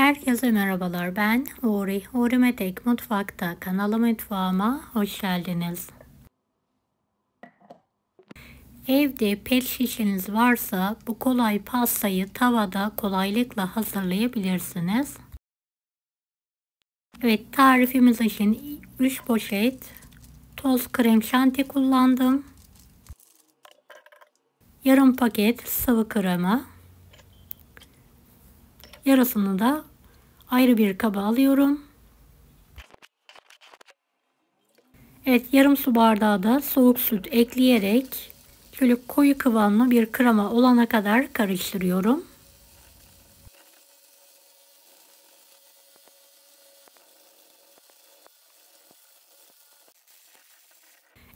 Herkese merhabalar. Ben Huri. Huri Metek Mutfak'ta kanalı mutfağıma hoş geldiniz. Evde pet şişeniz varsa bu kolay pastayı tavada kolaylıkla hazırlayabilirsiniz. Evet, tarifimiz için 3 poşet toz krem şanti kullandım. Yarım paket sıvı krema. Yarısını da ayrı bir kaba alıyorum. Evet, yarım su bardağı da soğuk süt ekleyerek şöyle koyu kıvamlı bir krema olana kadar karıştırıyorum.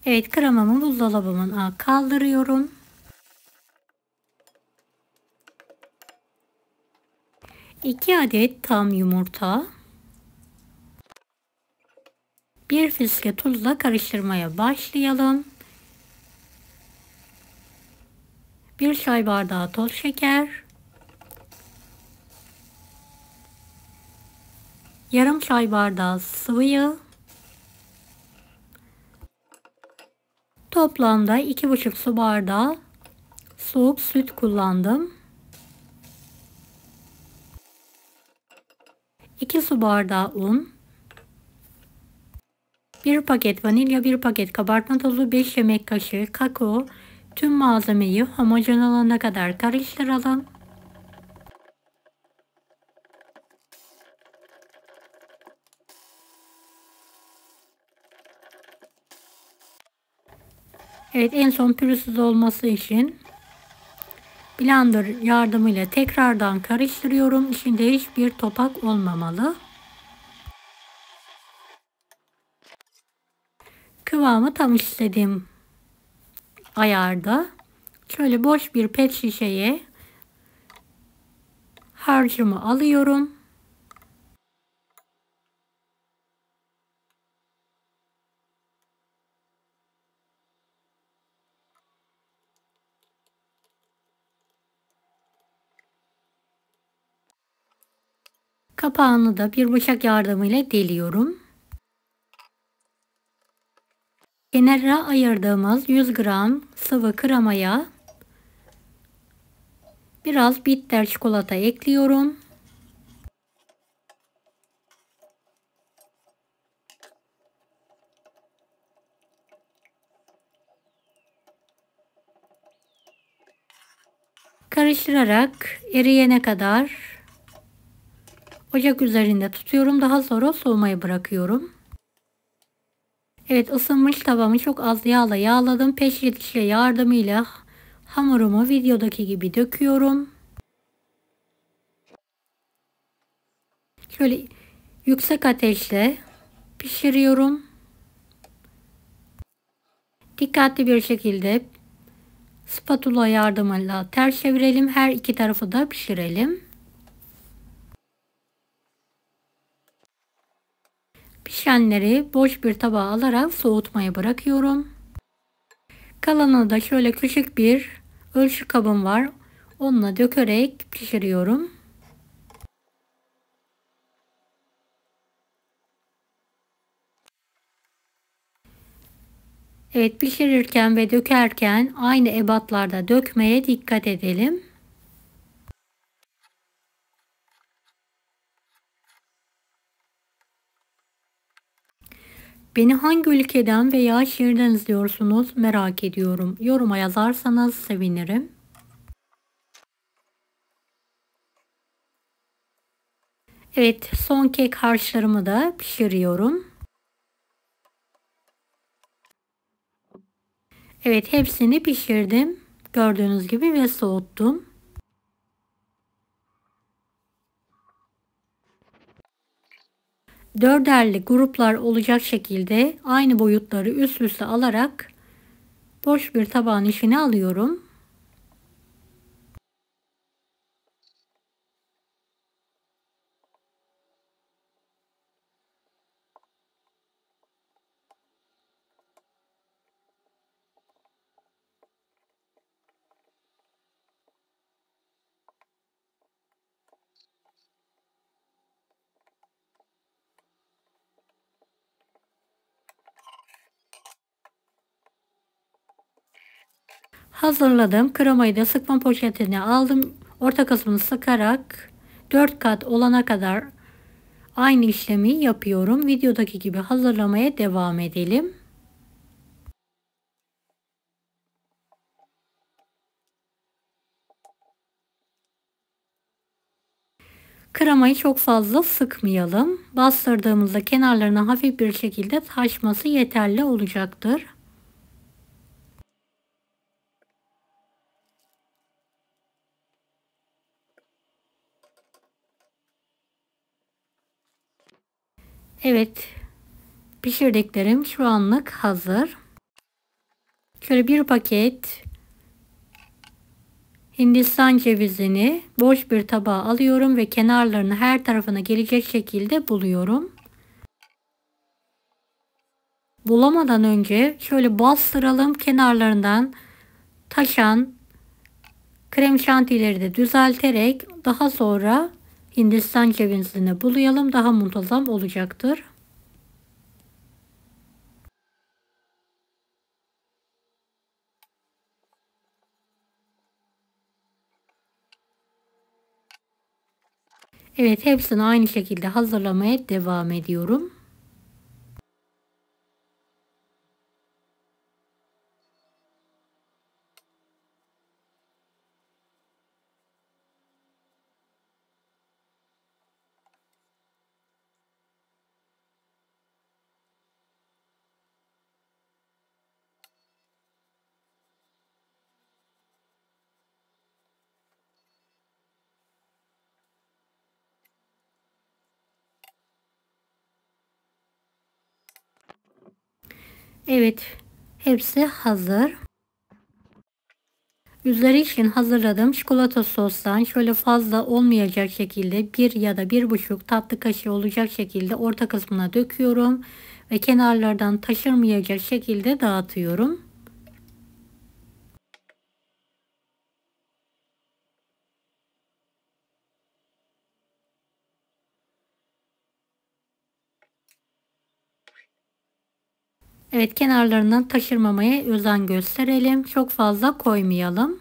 Evet, kremamı buzdolabıma kaldırıyorum. 2 adet tam yumurta. 1 fiske tuzla karıştırmaya başlayalım. 1 çay bardağı toz şeker. Yarım çay bardağı sıvı yağ. Toplamda 2,5 su bardağı soğuk süt kullandım. 2 su bardağı un. 1 paket vanilya, 1 paket kabartma tozu, 5 yemek kaşığı kakao. Tüm malzemeyi homojen olana kadar karıştıralım. Evet, en son pürüzsüz olması için blender yardımıyla tekrardan karıştırıyorum. İçinde hiçbir topak olmamalı. Kıvamı tam istediğim ayarda. Şöyle boş bir pet şişeye harcımı alıyorum. Kapağını da bir bıçak yardımıyla deliyorum. Kenara ayırdığımız 100 gram sıvı kremaya biraz bitter çikolata ekliyorum. Karıştırarak eriyene kadar ocak üzerinde tutuyorum. Daha sonra soğumaya bırakıyorum. Evet, ısınmış tavamı çok az yağla yağladım. Pet şişe yardımıyla hamurumu videodaki gibi döküyorum. Şöyle yüksek ateşte pişiriyorum. Dikkatli bir şekilde spatula yardımıyla ters çevirelim. Her iki tarafı da pişirelim. Pişenleri boş bir tabağa alarak soğutmaya bırakıyorum. Kalanını da şöyle küçük bir ölçü kabım var. Onunla dökerek pişiriyorum. Evet, pişirirken ve dökerken aynı ebatlarda dökmeye dikkat edelim. Beni hangi ülkeden veya şehirden izliyorsunuz merak ediyorum. Yoruma yazarsanız sevinirim. Evet, son kek harçlarımı da pişiriyorum. Evet, hepsini pişirdim. Gördüğünüz gibi ve soğuttum. Dörderli gruplar olacak şekilde aynı boyutları üst üste alarak boş bir tabağın içine alıyorum. Hazırladım. Kremayı da sıkma poşetine aldım. Orta kısmını sıkarak 4 kat olana kadar aynı işlemi yapıyorum. Videodaki gibi hazırlamaya devam edelim. Kremayı çok fazla sıkmayalım. Bastırdığımızda kenarlarına hafif bir şekilde taşması yeterli olacaktır. Evet, pişirdiklerim şu anlık hazır. Şöyle bir paket Hindistan cevizini boş bir tabağa alıyorum ve kenarlarını her tarafına gelecek şekilde buluyorum. Bulamadan önce şöyle bastıralım, kenarlarından taşan krem şantileri de düzelterek daha sonra Hindistan cevizini bulayalım, daha muntazam olacaktır. Evet, hepsini aynı şekilde hazırlamaya devam ediyorum. Evet, hepsi hazır. Üzeri için hazırladığım çikolata sostan şöyle fazla olmayacak şekilde 1 ya da 1,5 tatlı kaşığı olacak şekilde orta kısmına döküyorum ve kenarlardan taşırmayacak şekilde dağıtıyorum. Evet, kenarlarından taşırmamaya özen gösterelim. Çok fazla koymayalım.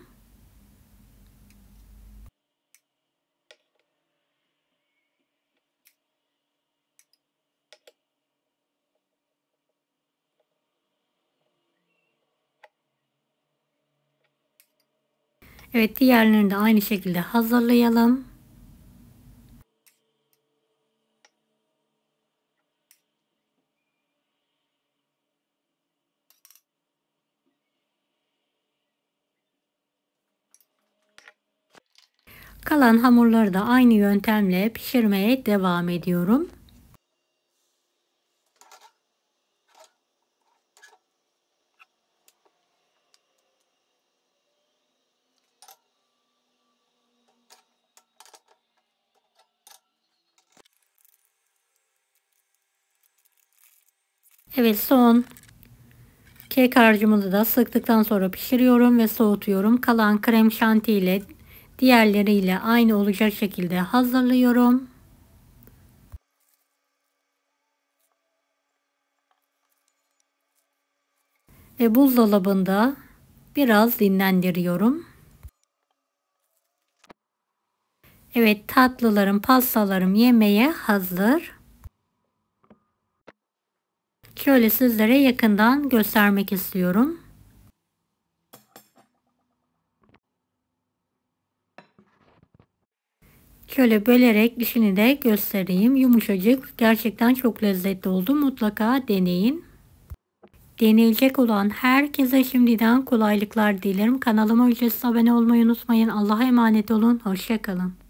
Evet, diğerlerini de aynı şekilde hazırlayalım. Kalan hamurları da aynı yöntemle pişirmeye devam ediyorum. Evet, son kek harcımızı da sıktıktan sonra pişiriyorum ve soğutuyorum. Kalan krem şanti ile diğerleriyle aynı olacak şekilde hazırlıyorum. Ve buzdolabında biraz dinlendiriyorum. Evet, tatlılarım, pastalarım yemeğe hazır. Şöyle sizlere yakından göstermek istiyorum. Şöyle bölerek dişini de göstereyim. Yumuşacık. Gerçekten çok lezzetli oldu. Mutlaka deneyin. Deneyecek olan herkese şimdiden kolaylıklar dilerim. Kanalıma ücretsiz abone olmayı unutmayın. Allah'a emanet olun. Hoşça kalın.